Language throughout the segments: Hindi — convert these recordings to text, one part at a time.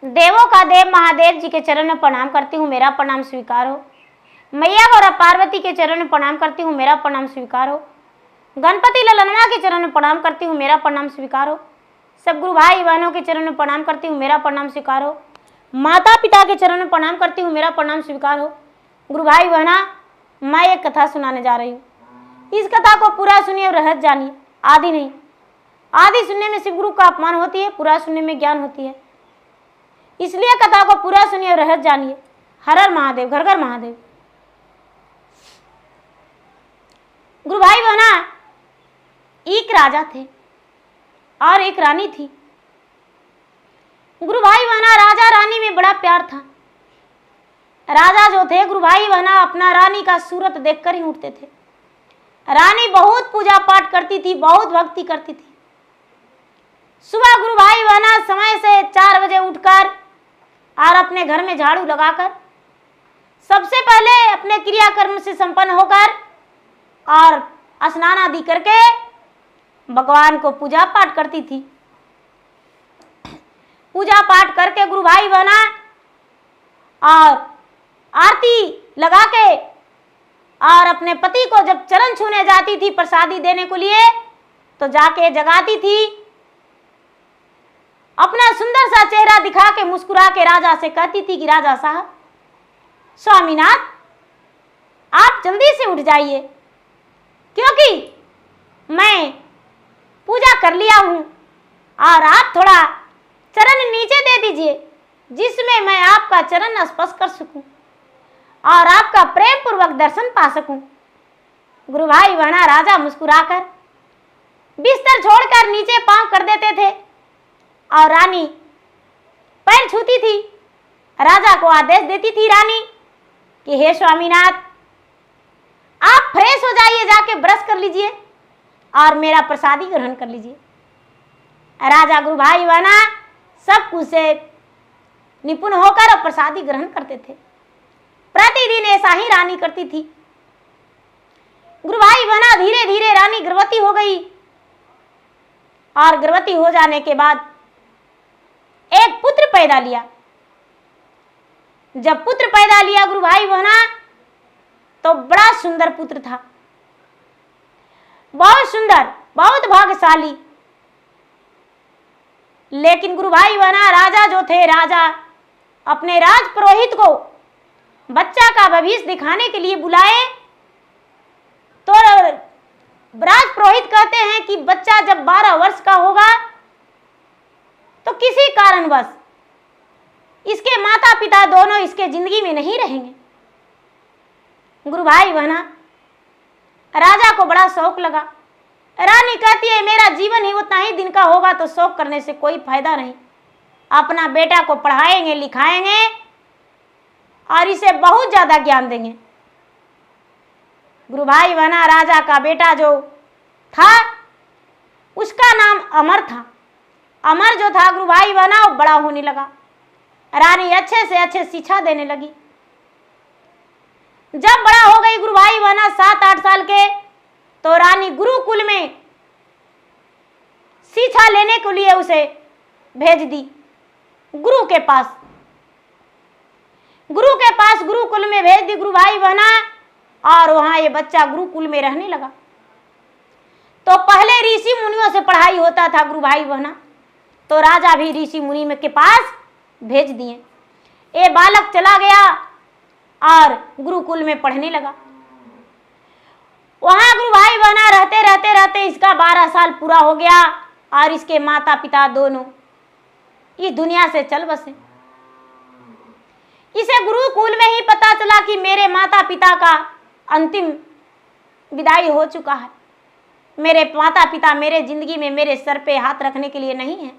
देवों का देव महादेव जी के चरण में प्रणाम करती हूँ, मेरा प्रणाम स्वीकार हो। मैया और पार्वती के चरण में प्रणाम करती हूँ, मेरा प्रणाम स्वीकार हो। गणपति ललनवा के चरण में प्रणाम करती हूँ, मेरा प्रणाम स्वीकार हो। सब गुरु भाई बहनों के चरण में प्रणाम करती हूँ, मेरा प्रणाम स्वीकार हो। माता पिता के चरण में प्रणाम करती हूँ, मेरा प्रणाम स्वीकार हो। गुरु भाई बहना, मैं एक कथा सुनाने जा रही हूँ। इस कथा को पूरा सुनिए और रहस्य जानिए, आदि नहीं। आदि सुनने में शिव गुरु का अपमान होती है, पूरा सुनने में ज्ञान होती है। इसलिए कथा को पूरा सुनिए और रहस्य जानिए। हर हर महादेव, घर घर महादेव। गुरु भाई बहना, एक राजा थे और एक रानी थी। गुरु भाई बहना, राजा रानी में बड़ा प्यार था। राजा जो थे गुरु भाई बहना, अपना रानी का सूरत देखकर ही उठते थे। रानी बहुत पूजा पाठ करती थी, बहुत भक्ति करती थी। सुबह गुरु भाई बहना समय से 4 बजे उठकर और अपने घर में झाड़ू लगाकर सबसे पहले अपने क्रियाकर्म से संपन्न होकर और स्नान आदि करके भगवान को पूजा पाठ करती थी। पूजा पाठ करके गुरु भाई बहना और आरती लगा के और अपने पति को जब चरण छूने जाती थी प्रसादी देने को लिए, तो जाके जगाती थी। अपना सुंदर सा चेहरा दिखा के मुस्कुरा के राजा से कहती थी कि राजा साहब, स्वामीनाथ, आप जल्दी से उठ जाइए, क्योंकि मैं पूजा कर लिया हूं और आप थोड़ा चरण नीचे दे दीजिए, जिसमें मैं आपका चरण स्पर्श कर सकूं और आपका प्रेम पूर्वक दर्शन पा सकूं। गुरु भाई बहना, राजा मुस्कुराकर बिस्तर छोड़कर नीचे पांव कर देते थे और रानी पैर छूती थी। राजा को आदेश देती थी रानी कि हे स्वामीनाथ, आप फ्रेश हो जाइए, जाके ब्रश कर लीजिए और मेरा प्रसादी ग्रहण कर लीजिए। राजा गुरु भाई बहना सब कुछ से निपुण होकर प्रसादी ग्रहण करते थे। प्रतिदिन ऐसा ही रानी करती थी। गुरु भाई बहना धीरे धीरे रानी गर्भवती हो गई और गर्भवती हो जाने के बाद एक पुत्र पैदा लिया। जब पुत्र पैदा लिया गुरु भाई बहना, तो बड़ा सुंदर पुत्र था, बहुत सुंदर, बहुत भाग्यशाली। लेकिन गुरु भाई बहना, राजा जो थे, राजा अपने राज पुरोहित को बच्चा का भविष्य दिखाने के लिए बुलाए, तो राज पुरोहित कहते हैं कि बच्चा जब 12 वर्ष का होगा तो किसी कारणवश इसके माता पिता दोनों इसके जिंदगी में नहीं रहेंगे। गुरु भाई बहना, राजा को बड़ा शौक लगा। रानी कहती है, मेरा जीवन ही उतना ही दिन का होगा तो शौक करने से कोई फायदा नहीं। अपना बेटा को पढ़ाएंगे, लिखाएंगे और इसे बहुत ज्यादा ज्ञान देंगे। गुरु भाई बहना, राजा का बेटा जो था उसका नाम अमर था। अमर जो था गुरु भाई बहना, वो बड़ा होने लगा। रानी अच्छे से अच्छे शिक्षा देने लगी। जब बड़ा हो गई गुरु भाई बहना 7-8 साल के, तो रानी गुरुकुल में शिक्षा लेने के लिए उसे भेज दी, गुरु के पास। गुरुकुल में भेज दी गुरु भाई बहना, और वहां ये बच्चा गुरुकुल में रहने लगा। तो पहले ऋषि मुनियों से पढ़ाई होता था गुरु भाई बहना, तो राजा भी ऋषि मुनि के पास भेज दिए। ये बालक चला गया और गुरुकुल में पढ़ने लगा। वहां गुरु भाई बहना रहते इसका 12 साल पूरा हो गया और इसके माता पिता दोनों इस दुनिया से चल बसे। इसे गुरुकुल में ही पता चला कि मेरे माता पिता का अंतिम विदाई हो चुका है। मेरे माता पिता मेरे जिंदगी में मेरे सर पे हाथ रखने के लिए नहीं है।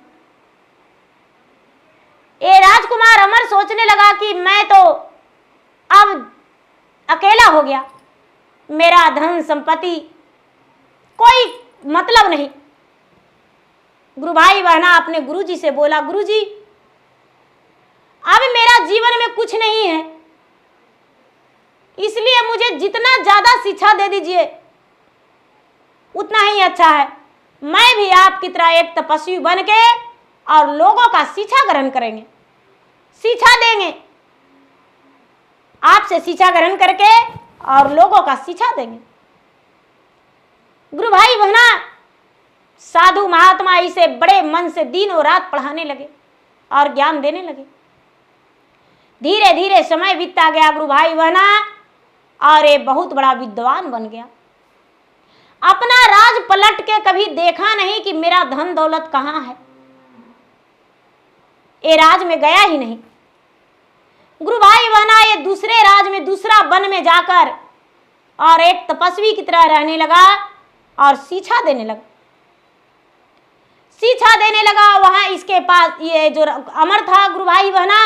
ये राजकुमार अमर सोचने लगा कि मैं तो अब अकेला हो गया, मेरा धन संपत्ति कोई मतलब नहीं। गुरु भाई बहना अपने गुरुजी से बोला, गुरुजी अब मेरा जीवन में कुछ नहीं है, इसलिए मुझे जितना ज्यादा शिक्षा दे दीजिए उतना ही अच्छा है। मैं भी आपकी तरह एक तपस्वी बन के और लोगों का शिक्षा ग्रहण करेंगे। शिक्षा देंगे, आपसे शिक्षा ग्रहण करके और लोगों का शिक्षा देंगे। गुरु भाई बहना, साधु महात्मा इसे बड़े मन से दिनों रात पढ़ाने लगे और ज्ञान देने लगे। धीरे धीरे समय बीतता गया गुरु भाई बहना, और ये बहुत बड़ा विद्वान बन गया। अपना राज पलट के कभी देखा नहीं कि मेरा धन दौलत कहाँ है, ये राज में गया ही नहीं। गुरु भाई बहना, ये दूसरे राज में, दूसरा वन में जाकर और एक तपस्वी की तरह रहने लगा और शिक्षा देने लगा। शिक्षा देने लगा वहां इसके पास ये जो अमर था गुरु भाई बहना,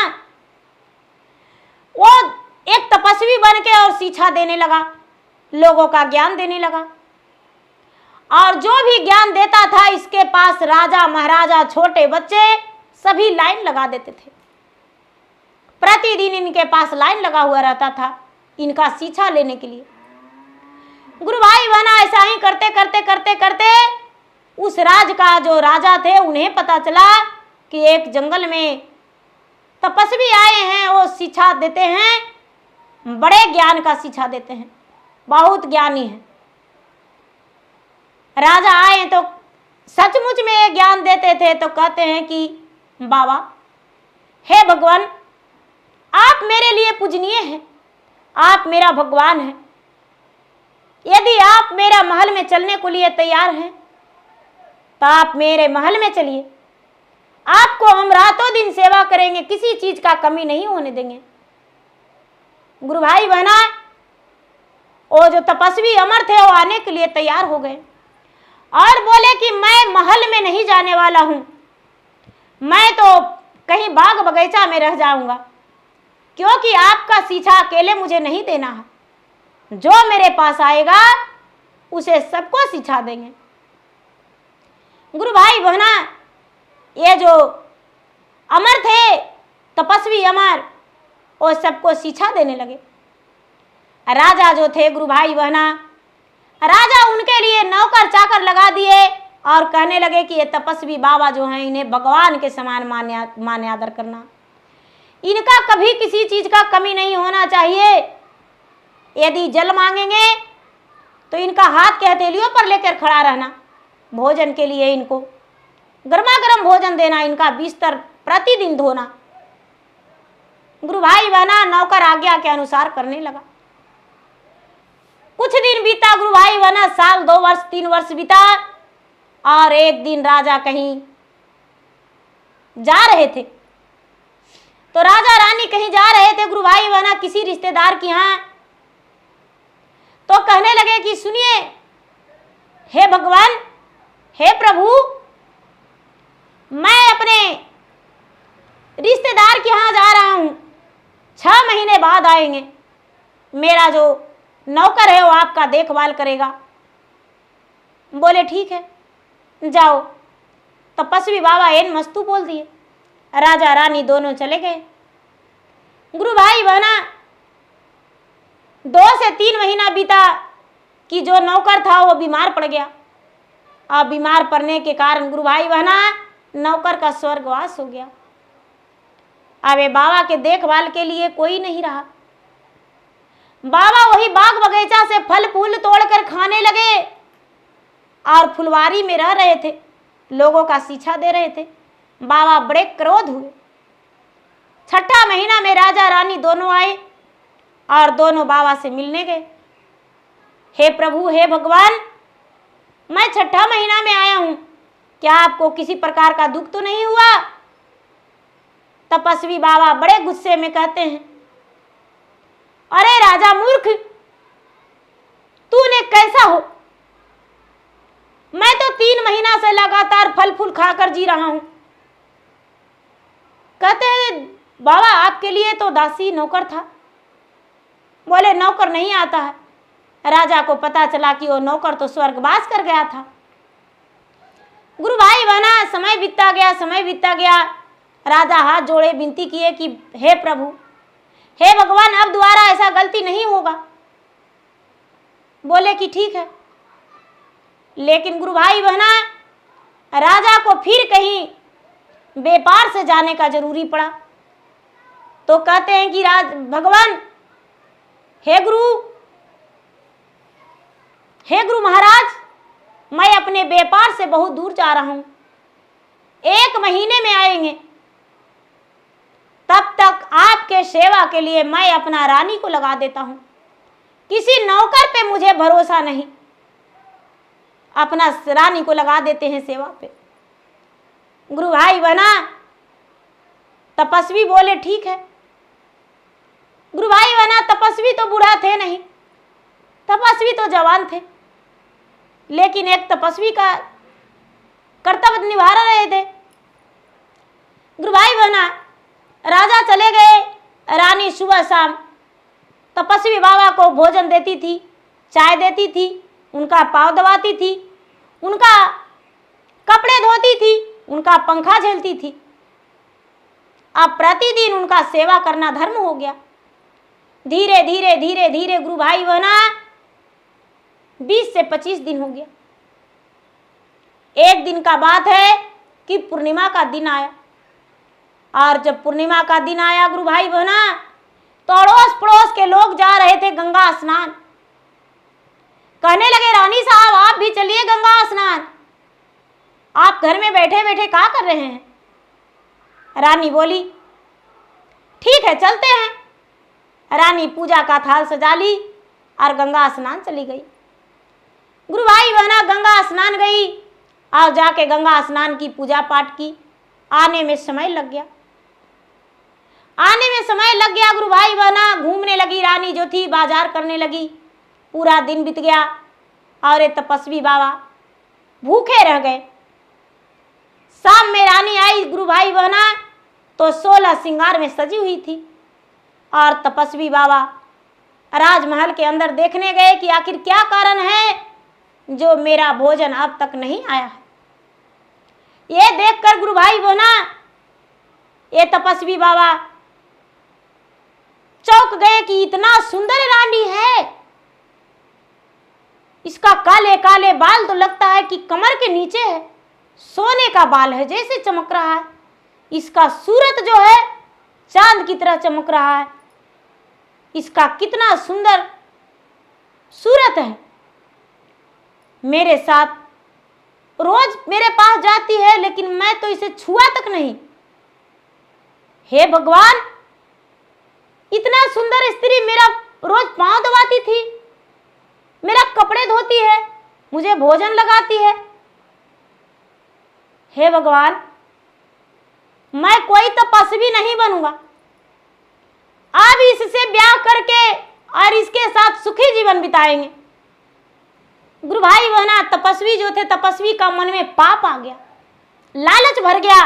वो एक तपस्वी बन के और शिक्षा देने लगा, लोगों का ज्ञान देने लगा। और जो भी ज्ञान देता था इसके पास राजा महाराजा छोटे बच्चे सभी लाइन लगा देते थे। प्रतिदिन इनके पास लाइन लगा हुआ रहता था इनका शिक्षा लेने के लिए। गुरु भाई बहना, ऐसा ही करते करते करते करते उस राज का जो राजा थे उन्हें पता चला कि एक जंगल में तपस्वी आए हैं, वो शिक्षा देते हैं, बड़े ज्ञान का शिक्षा देते हैं, बहुत ज्ञानी है। राजा आए तो सचमुच में ये ज्ञान देते थे, तो कहते हैं कि बाबा, हे भगवान, आप मेरे लिए पूजनीय हैं, आप मेरा भगवान हैं। यदि आप मेरा महल में चलने को लिए तैयार हैं तो आप मेरे महल में चलिए, आपको हम रातों दिन सेवा करेंगे, किसी चीज का कमी नहीं होने देंगे। गुरु भाई बहना, वो जो तपस्वी अमर थे वो आने के लिए तैयार हो गए और बोले कि मैं महल में नहीं जाने वाला हूं, मैं तो कहीं बाग बगीचा में रह जाऊंगा, क्योंकि आपका शिक्षा अकेले मुझे नहीं देना है, जो मेरे पास आएगा उसे सबको शिक्षा देंगे। गुरु भाई बहना, ये जो अमर थे तपस्वी अमर, वो सबको शिक्षा देने लगे। राजा जो थे गुरु भाई बहना, राजा उनके लिए नौकर चाकर लगा दिए और कहने लगे कि ये तपस्वी बाबा जो हैं इन्हें भगवान के समान मान्य आदर करना, इनका कभी किसी चीज का कमी नहीं होना चाहिए। यदि जल मांगेंगे तो इनका हाथ के हथेलियों पर लेकर खड़ा रहना, भोजन के लिए इनको गर्मा गर्म भोजन देना, इनका बिस्तर प्रतिदिन धोना। गुरु भाई बहना, नौकर आज्ञा के अनुसार करने लगा। कुछ दिन बीता गुरु भाई बहना, साल 2 वर्ष 3 वर्ष बीता, और एक दिन राजा कहीं जा रहे थे, तो राजा रानी कहीं जा रहे थे गुरु भाई बहना किसी रिश्तेदार के यहाँ, तो कहने लगे कि सुनिए, हे भगवान, हे प्रभु, मैं अपने रिश्तेदार के यहाँ जा रहा हूँ, 6 महीने बाद आएंगे, मेरा जो नौकर है वो आपका देखभाल करेगा। बोले ठीक है, जाओ। तपस्वी बाबा एन मस्तू बोल दिए, राजा रानी दोनों चले गए। गुरु भाई बहना, 2 से 3 महीना बीता कि जो नौकर था वो बीमार पड़ गया, और बीमार पड़ने के कारण गुरु भाई बहना नौकर का स्वर्गवास हो गया। अब ये बाबा के देखभाल के लिए कोई नहीं रहा। बाबा वही बाग बगीचा से फल फूल तोड़कर खाने लगे और फुलवारी में रह रहे थे, लोगों का शिक्षा दे रहे थे। बाबा बड़े क्रोध हुए। 6ठा महीना में राजा रानी दोनों आए और दोनों बाबा से मिलने गए। हे प्रभु, हे भगवान, मैं 6ठा महीना में आया हूं, क्या आपको किसी प्रकार का दुख तो नहीं हुआ? तपस्वी बाबा बड़े गुस्से में कहते हैं, अरे राजा मूर्ख, तूने कैसा हो? मैं तो 3 महीना से लगातार फल फूल खाकर जी रहा हूं। कहते हैं बाबा, आपके लिए तो दासी नौकर था। बोले नौकर नहीं आता है। राजा को पता चला कि वो नौकर तो स्वर्गवास कर गया था। गुरु भाई बहना, समय बीतता गया, समय बीतता गया। राजा हाथ जोड़े विनती किए कि हे प्रभु, हे भगवान, अब दोबारा ऐसा गलती नहीं होगा। बोले कि ठीक है। लेकिन गुरु भाई बहना, राजा को फिर कहीं व्यापार से जाने का जरूरी पड़ा। तो कहते हैं कि भगवान, हे गुरु महाराज, मैं अपने व्यापार से बहुत दूर जा रहा हूं, 1 महीने में आएंगे, तब तक आपके सेवा के लिए मैं अपना रानी को लगा देता हूं। किसी नौकर पे मुझे भरोसा नहीं, अपना रानी को लगा देते हैं सेवा पे। गुरु भाई बना तपस्वी बोले ठीक है। गुरु भाई बना तपस्वी तो बूढ़ा थे नहीं, तपस्वी तो जवान थे, लेकिन एक तपस्वी का कर्तव्य निभा रहे थे। गुरु भाई बना राजा चले गए, रानी सुबह शाम तपस्वी बाबा को भोजन देती थी, चाय देती थी, उनका पाँव दबाती थी, उनका कपड़े धोती थी, उनका पंखा झेलती थी। अब प्रतिदिन उनका सेवा करना धर्म हो गया। धीरे धीरे धीरे धीरे गुरु भाई बना 20 से 25 दिन हो गया। एक दिन का बात है कि पूर्णिमा का दिन आया, और जब पूर्णिमा का दिन आया गुरु भाई बना, तो अड़ोस पड़ोस के लोग जा रहे थे गंगा स्नान। कहने लगे रानी साहब आप भी चलिए गंगा स्नान, आप घर में बैठे बैठे क्या कर रहे हैं। रानी बोली ठीक है चलते हैं। रानी पूजा का थाल सजा ली और गंगा स्नान चली गई। गुरु भाई बहना गंगा स्नान गई और जाके गंगा स्नान की पूजा पाठ की। आने में समय लग गया, गुरु भाई बहना घूमने लगी। रानी जो थी बाजार करने लगी। पूरा दिन बीत गया और ये तपस्वी बाबा भूखे रह गए। शाम में रानी आई गुरु भाई बहना तो 16 श्रृंगार में सजी हुई थी, और तपस्वी बाबा राजमहल के अंदर देखने गए कि आखिर क्या कारण है जो मेरा भोजन अब तक नहीं आया है। ये देखकर गुरु भाई बहना ये तपस्वी बाबा चौंक गए कि इतना सुंदर रानी है, इसका काले काले बाल तो लगता है कि कमर के नीचे है, सोने का बाल है जैसे चमक रहा है। इसका सूरत जो है चांद की तरह चमक रहा है। इसका कितना सुंदर सूरत है। मेरे साथ रोज मेरे पास जाती है, लेकिन मैं तो इसे छुआ तक नहीं। हे भगवान, इतना सुंदर स्त्री मेरा रोज पांव दबाती थी, मेरा कपड़े धोती है, मुझे भोजन लगाती है। हे भगवान, मैं कोई तपस्वी नहीं बनूंगा, अब इससे ब्याह करके और इसके साथ सुखी जीवन बिताएंगे। गुरु भाई बहना तपस्वी जो थे, तपस्वी का मन में पाप आ गया, लालच भर गया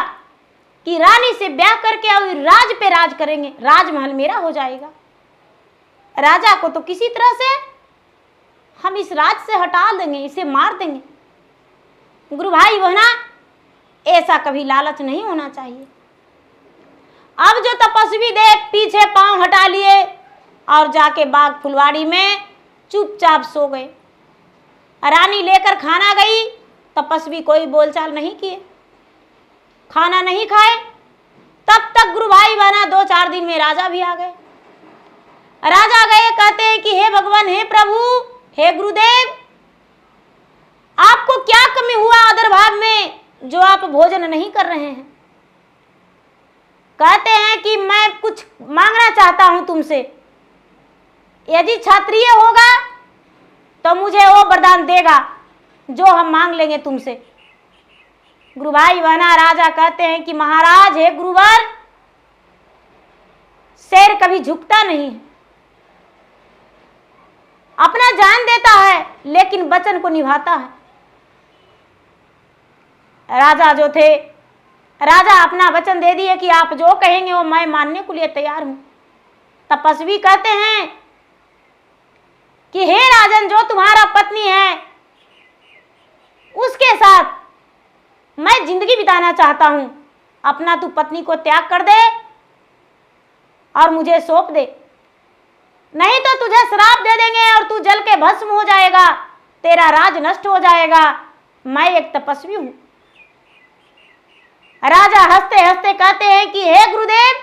कि रानी से ब्याह करके और राज पे राज करेंगे, राजमहल मेरा हो जाएगा। राजा को तो किसी तरह से हम इस राज से हटा देंगे, इसे मार देंगे। गुरु भाई बहना ऐसा कभी लालच नहीं होना चाहिए। अब जो तपस्वी देख पीछे पांव हटा लिए और जाके बाग फुलवाड़ी में चुपचाप सो गए। रानी लेकर खाना गई, तपस्वी कोई बोलचाल नहीं किए, खाना नहीं खाए। तब तक गुरु भाई बहना 2-4 दिन में राजा भी आ गए। राजा गए, कहते हैं कि हे भगवान, हे प्रभु, हे गुरुदेव, आपको क्या कमी हुआ अदर भाग में जो आप भोजन नहीं कर रहे हैं। कहते हैं कि मैं कुछ मांगना चाहता हूं तुमसे, यदि क्षत्रिय होगा तो मुझे वो वरदान देगा जो हम मांग लेंगे तुमसे। गुरु भाई बहना राजा कहते हैं कि महाराज, हे गुरुवर, शेर कभी झुकता नहीं है, अपना जान देता है लेकिन वचन को निभाता है। राजा जो थे, राजा अपना वचन दे दिए कि आप जो कहेंगे वो मैं मानने के लिए तैयार हूं। तपस्वी कहते हैं कि हे राजन, जो तुम्हारा पत्नी है उसके साथ मैं जिंदगी बिताना चाहता हूं, अपना तू पत्नी को त्याग कर दे और मुझे सौंप दे, नहीं तो तुझे श्राप दे देंगे और तू जल के भस्म हो जाएगा, तेरा राज नष्ट हो जाएगा। मैं एक तपस्वी हूं। राजा हंसते हंसते कहते हैं कि हे गुरुदेव,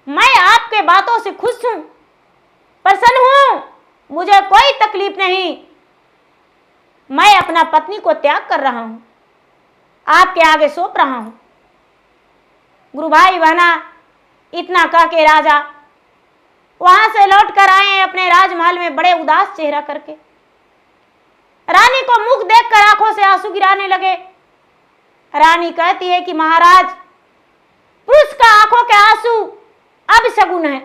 मैं कोई तकलीफ नहीं, मैं अपना पत्नी को त्याग कर रहा हूं, आपके आगे सौंप रहा हूं। गुरु भाई बहना इतना कह के राजा वहां से लौट कर आए अपने राजमहल में बड़े उदास चेहरा करके। रानी को मुख देखकर आंखों से आंसू गिराने लगे। रानी कहती है कि महाराज, पुरुष का आंखों के आंसू अब शगुन है,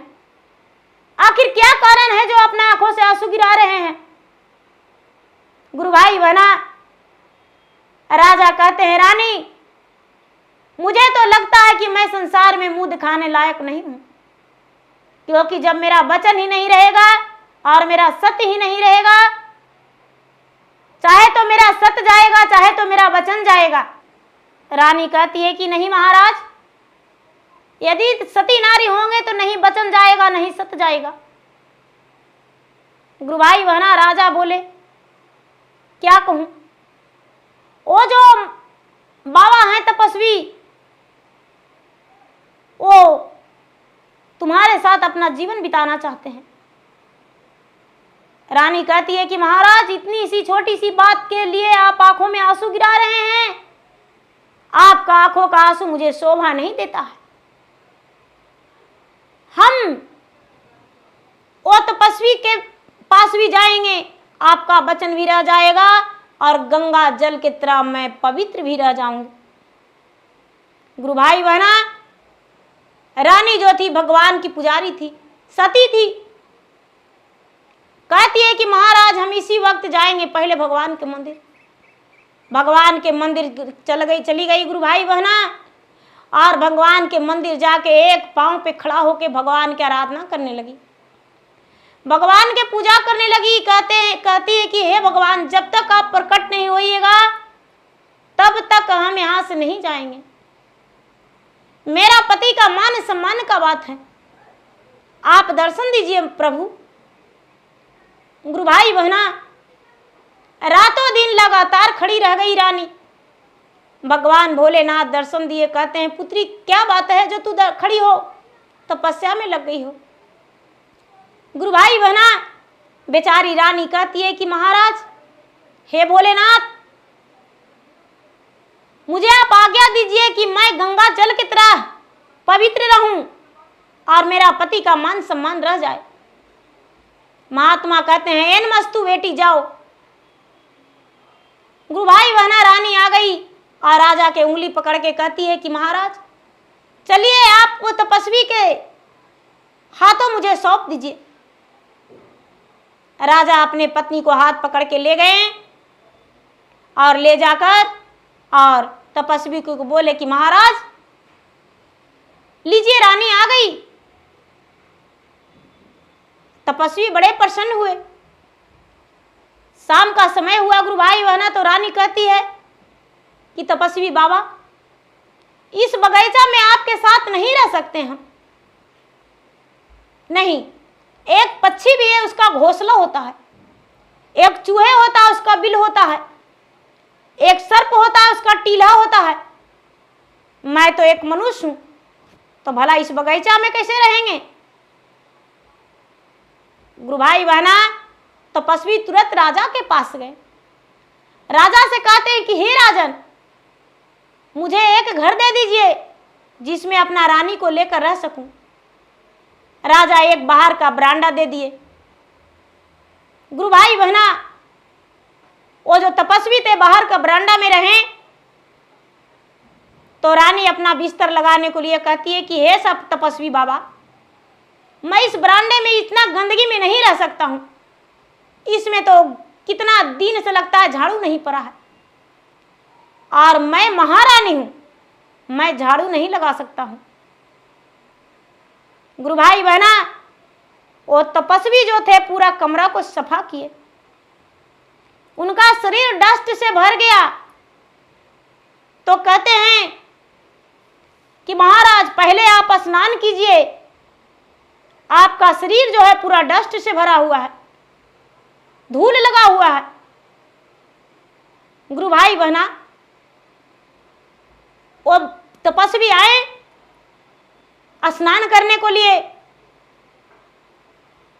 आखिर क्या कारण है जो अपने आंखों से आंसू गिरा रहे हैं। गुरु भाई बहना राजा कहते हैं, रानी मुझे तो लगता है कि मैं संसार में मुंह दिखाने लायक नहीं हूं, क्योंकि जब मेरा वचन ही नहीं रहेगा और मेरा सत्य ही नहीं रहेगा, चाहे तो मेरा सत्य जाएगा चाहे तो मेरा वचन जाएगा। रानी कहती है कि नहीं महाराज, यदि सती नारी होंगे तो नहीं वचन जाएगा नहीं सत्य जाएगा। गुरु भाई बहना राजा बोले, क्या कहूं, वो जो बाबा हैं तपस्वी, वो तुम्हारे साथ अपना जीवन बिताना चाहते हैं। रानी कहती है कि महाराज, इतनी सी छोटी सी बात के लिए आप आंखों में आंसू गिरा रहे हैं, आपका आंखों का आंसू मुझे शोभा नहीं देता है। हम वो तपस्वी के पास भी जाएंगे, आपका वचन भी रह जाएगा और गंगा जल की तरह मैं पवित्र भी रह जाऊंगी। गुरु भाई बहना रानी जो थी भगवान की पुजारी थी, सती थी। कहती है कि महाराज हम इसी वक्त जाएंगे पहले भगवान के मंदिर। भगवान के मंदिर चली गई गुरु भाई बहना, और भगवान के मंदिर जाके एक पांव पे खड़ा होके भगवान की आराधना करने लगी, भगवान के पूजा करने लगी। कहती है कि हे भगवान, जब तक आप प्रकट नहीं होइएगा तब तक हम यहां से नहीं जाएंगे। मेरा पति का मान सम्मान का बात है, आप दर्शन दीजिए प्रभु। गुरु भाई बहना रातों दिन लगातार खड़ी रह गई रानी। भगवान भोलेनाथ दर्शन दिए, कहते हैं, पुत्री क्या बात है जो तू खड़ी हो, तपस्या में लग गई हो। गुरु भाई बहना बेचारी रानी कहती है कि महाराज, हे भोलेनाथ, मुझे आप आज्ञा दीजिए कि मैं गंगा जल की तरह पवित्र रहूं और मेरा पति का मान सम्मान रह जाए। महात्मा कहते हैं, एन मस्तु बेटी जाओ। गुरु भाई बहना रानी आ गई और राजा के उंगली पकड़ के कहती है कि महाराज चलिए, आप वो तपस्वी के हाथों मुझे सौंप दीजिए। राजा अपने पत्नी को हाथ पकड़ के ले गए और ले जाकर और तपस्वी को बोले कि महाराज लीजिए, रानी आ गई। तपस्वी बड़े प्रसन्न हुए। शाम का समय हुआ गुरु भाई बहना, तो रानी कहती है कि तपस्वी बाबा, इस बगीचा में आपके साथ नहीं रह सकते हम। नहीं, एक पक्षी भी है, उसका घोंसला होता है, एक चूहे होता है उसका बिल होता है, एक सर्प होता है उसका टीला होता है, मैं तो एक मनुष्य हूं, तो भला इस बगीचा में कैसे रहेंगे। गुरु भाई बहना तपस्वी तुरंत राजा के पास गए। राजा से कहते हैं कि हे राजन, मुझे एक घर दे दीजिए जिसमें अपना रानी को लेकर रह सकूं। राजा एक बाहर का बरांडा दे दिए। गुरु भाई बहना वो जो तपस्वी थे बाहर का बरांडा में रहे, तो रानी अपना बिस्तर लगाने को लिए कहती है कि हे सब तपस्वी बाबा, मैं इस बरांडे में इतना गंदगी में नहीं रह सकता हूं, इसमें तो कितना दिन से लगता है झाड़ू नहीं पड़ा है, और मैं महारानी हूं, मैं झाड़ू नहीं लगा सकता हूं। गुरु भाई बहना वो तपस्वी जो थे पूरा कमरा को सफा किए, उनका शरीर डस्ट से भर गया। तो कहते हैं कि महाराज पहले आप स्नान कीजिए, आपका शरीर जो है पूरा डस्ट से भरा हुआ है, धूल लगा हुआ है। गुरु भाई बहना वो तपस्वी आए स्नान करने को लिए,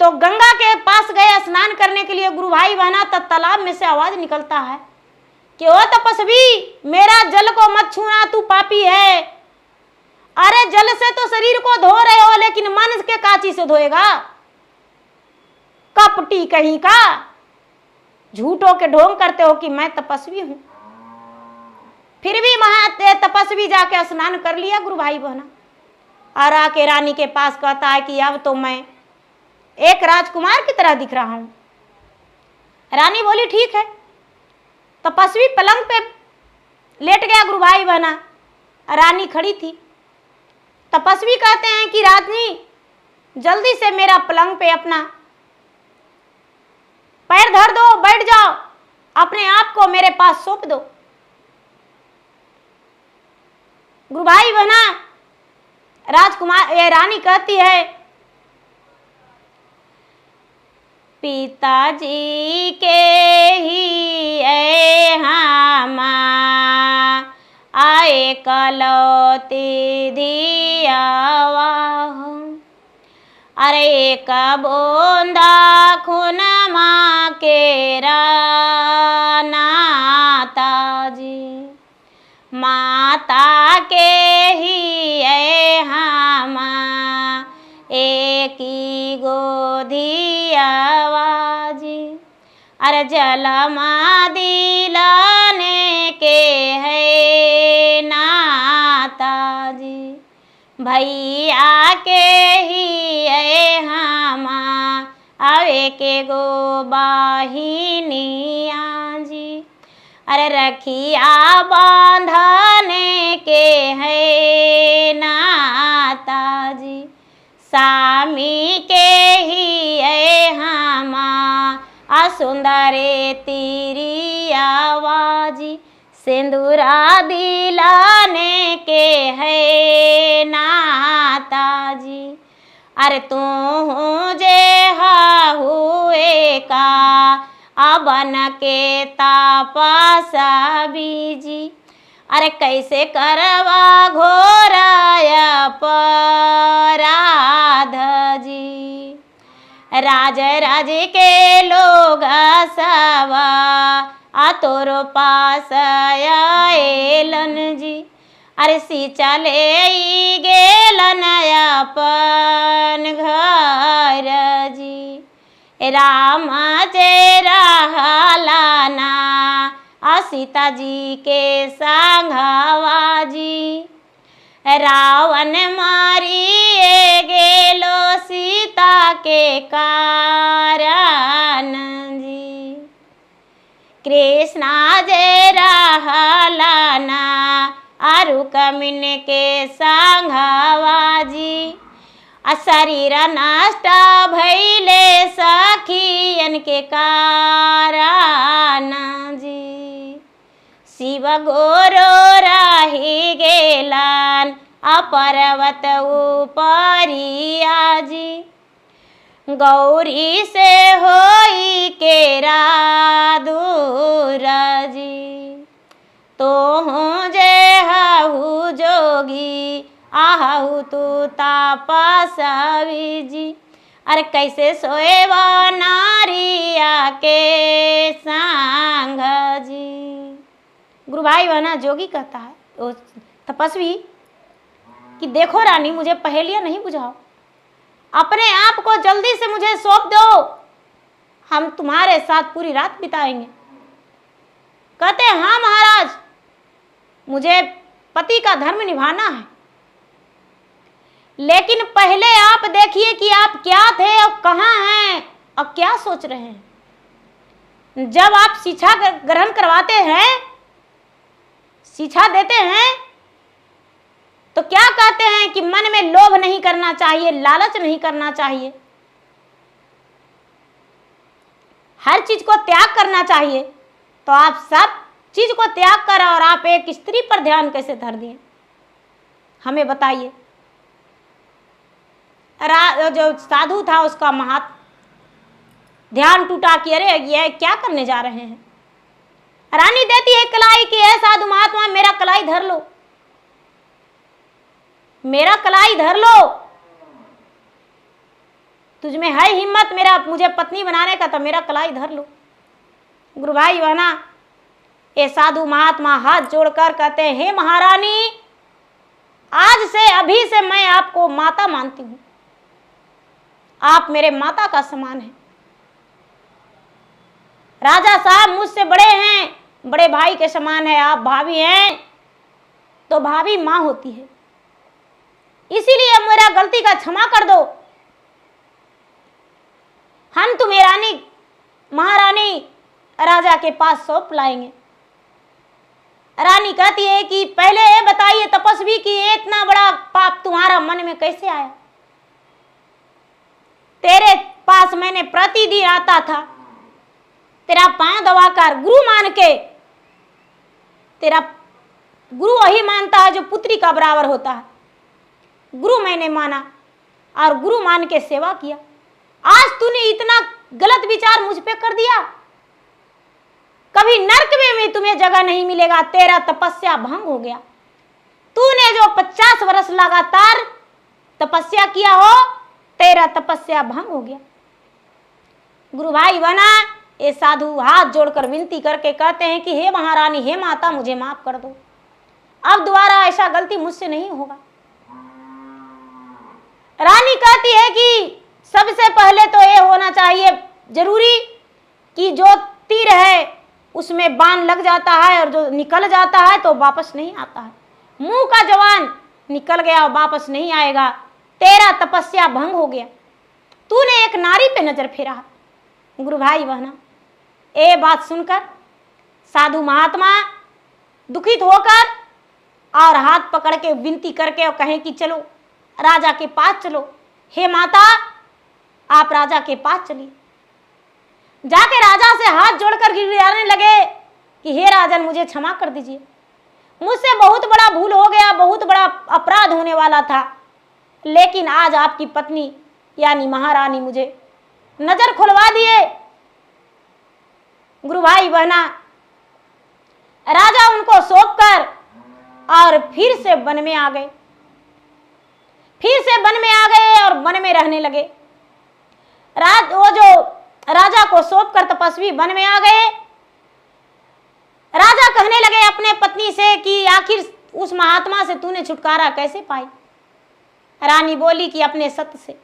तो गंगा के पास गए स्नान करने के लिए गुरु भाई बहना, तब तालाब में से आवाज निकलता है कि ओ तपस्वी, मेरा जल को मत छूना, तू पापी है। अरे जल से तो शरीर को धो रहे हो, लेकिन मन के कांची से धोएगा? कपटी कहीं का, झूठों के ढोंग करते हो कि मैं तपस्वी हूं। फिर भी महा तपस्वी जाके स्नान कर लिया गुरु भाई बहना, और आके रानी के पास कहता है कि अब तो मैं एक राजकुमार की तरह दिख रहा हूं। रानी बोली ठीक है। तपस्वी पलंग पे लेट गया गुरु भाई बहना, रानी खड़ी थी। तपस्वी कहते हैं कि रानी जल्दी से मेरा पलंग पे अपना पैर धर दो, बैठ जाओ, अपने आप को मेरे पास सौंप दो। गुरु भाई बहना, रानी कहती है पिताजी के ही हम आए कलौती दियावा, अरे एक बूंदा खून माँ के नाता जी, माता के ही हम एक ही गोदियावा जी, अरे जलमा दिलाने के है नाता जी, भैया के ही हम आवे के गो बाहिनिया जी, अरे रखिया बांधने के है नाता जी, स्वामी के ही हम सुंदरे तिरियावा जी, सिंदूरा दिलाने के है नाता जी, अरे तू जे हुए का अबन के तापसा बीजी, अरे कैसे करवा घोराया पराध जी, राज राज के लोग सवा तोर पास आएलन जी, अरे सींचा ले गेलन अपन घर जी, राम जे रहलाना सीता जी के संघवा जी, रावण मारिए गेलो सीता के कारण जी, कृष्णा जे रहलाना आरु कमिन के संघवा जी, शरीर नष्ट भैले सखियन के कारण जी, शिव गोरो रही गेलन पर्वत उपरिया जी, गौरी से होई केरा दूर जी, तो हूँ जे हहु जोगी आहू तू तापसवी जी, अरे कैसे सोएवा नारिया के संग जी। गुरु भाई बहना, जोगी कहता है वो तपस्वी कि देखो रानी, मुझे पहेलियां नहीं बुझाओ, अपने आप को जल्दी से मुझे सौंप दो, हम तुम्हारे साथ पूरी रात बिताएंगे। कहते हैं हाँ महाराज, मुझे पति का धर्म निभाना है, लेकिन पहले आप देखिए कि आप क्या थे और कहाँ हैं और क्या सोच रहे हैं। जब आप शिक्षा ग्रहण करवाते हैं, शिक्षा देते हैं, तो क्या कहते हैं कि मन में लोभ नहीं करना चाहिए, लालच नहीं करना चाहिए, हर चीज को त्याग करना चाहिए। तो आप सब चीज को त्याग कर और आप एक स्त्री पर ध्यान कैसे धर दिए, हमें बताइए। जो साधु था उसका ध्यान टूटा कि अरे ये क्या करने जा रहे हैं। रानी देती है कलाई कि है साधु महात्मा, मेरा कलाई धर लो, मेरा कलाई धर लो। तुझमें है हिम्मत मेरा मुझे पत्नी बनाने का तो मेरा कलाई धर लो। गुरु भाई बहना, ये साधु महात्मा हाथ जोड़कर कहते हैं, हे महारानी, आज से अभी से मैं आपको माता मानती हूं, आप मेरे माता का समान हैं। राजा साहब मुझसे बड़े हैं, बड़े भाई के समान है, आप भाभी हैं तो भाभी मां होती है, इसीलिए मेरा गलती का क्षमा कर दो। हम तुम्हें रानी महारानी राजा के पास सौंप लाएंगे। रानी कहती है कि पहले ये बताइए तपस्वी कि इतना बड़ा पाप तुम्हारा मन में कैसे आया? तेरे पास मैंने प्रतिदिन आता था, तेरा पांव दबाकर गुरु मान के, तेरा गुरु वही मानता है जो पुत्री का बराबर होता है। गुरु मैंने माना और गुरु मान के सेवा किया। आज तूने इतना गलत विचार मुझ पे कर दिया, कभी नरक में तुम्हें जगह नहीं मिलेगा, तेरा तपस्या भंग हो गया। तूने जो 50 वर्ष लगातार तपस्या किया हो, तेरा तपस्या भंग हो गया। गुरु भाई बना, ये साधु हाथ जोड़कर विनती करके कहते हैं कि हे महारानी, हे माता, मुझे माफ कर दो, अब दोबारा ऐसा गलती मुझसे नहीं होगा। रानी कहती है कि सबसे पहले तो ये होना चाहिए जरूरी कि जो तीर है उसमें बाण लग जाता है और जो निकल जाता है तो वापस नहीं आता है। मुंह का जवान निकल गया और वापस नहीं आएगा, तेरा तपस्या भंग हो गया। तूने एक नारी पे नजर फेरा। गुरु भाई बहना, ये बात सुनकर साधु महात्मा दुखित होकर और हाथ पकड़ के विनती करके और कहें कि चलो राजा के पास चलो। हे माता, आप राजा के पास चलिए। जाके राजा से हाथ जोड़कर गिड़गिड़ाने लगे कि हे राजन, मुझे क्षमा कर दीजिए, मुझसे बहुत बड़ा भूल हो गया, बहुत बड़ा अपराध होने वाला था, लेकिन आज आपकी पत्नी यानी महारानी मुझे नजर खुलवा दिए। गुरु भाई बहना, राजा उनको सौंपकर और फिर से वन में आ गए, फिर से वन में आ गए और वन में रहने लगे। वो जो राजा को सौंपकर तपस्वी वन में आ गए। राजा कहने लगे अपने पत्नी से कि आखिर उस महात्मा से तूने छुटकारा कैसे पाई? रानी बोली कि अपने सत्य से।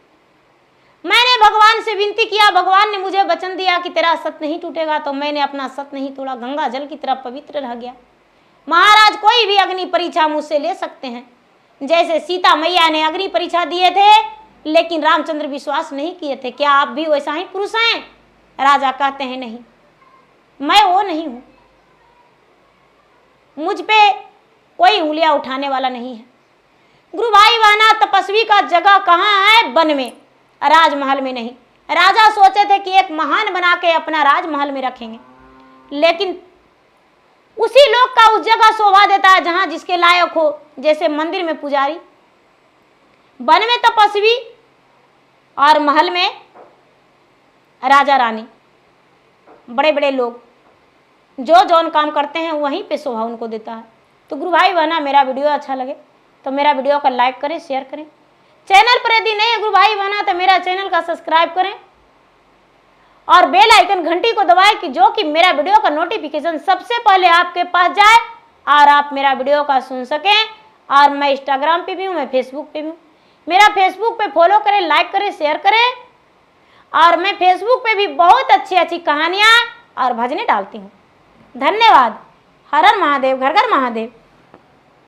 मैंने भगवान से विनती किया, भगवान ने मुझे वचन दिया कि तेरा सत्य नहीं टूटेगा, तो मैंने अपना सत्य नहीं तोड़ा, गंगा जल की तरह पवित्र रह गया। महाराज, कोई भी अग्नि परीक्षा मुझसे ले सकते हैं, जैसे सीता मैया ने अग्नि परीक्षा दिए थे लेकिन रामचंद्र विश्वास नहीं किए थे, क्या आप भी वैसा ही पुरुष हैं? राजा कहते हैं नहीं, मैं वो नहीं हूं, मुझ पे कोई उंगलियां उठाने वाला नहीं है। गुरु भाई बहना, तपस्वी का जगह कहाँ है? वन में, राजमहल में नहीं। राजा सोचे थे कि एक महान बना के अपना राजमहल में रखेंगे, लेकिन उसी लोग का उस जगह शोभा देता है जहां जिसके लायक हो, जैसे मंदिर में पुजारी, वन में तपस्वी और महल में राजा रानी। बड़े बड़े लोग जो जौन काम करते हैं वहीं पे शोभा उनको देता है। तो गुरु भाई बहना, मेरा वीडियो अच्छा लगे तो मेरा वीडियो का लाइक करें, शेयर करें। चैनल पर यदि नए गुरु भाई बहना तो मेरा चैनल का सब्सक्राइब करें और बेल आइकन घंटी को दबाएं कि जो कि मेरा वीडियो का नोटिफिकेशन सबसे पहले आपके पास जाए और आप मेरा वीडियो का सुन सकें। और मैं इंस्टाग्राम पे भी हूँ, मैं फेसबुक पे भी हूँ। मेरा फेसबुक पे फॉलो करें, लाइक करें, शेयर करें। और मैं फेसबुक पे भी बहुत अच्छी अच्छी कहानियाँ और भजनें डालती हूँ। धन्यवाद। हर हर महादेव, घर घर महादेव।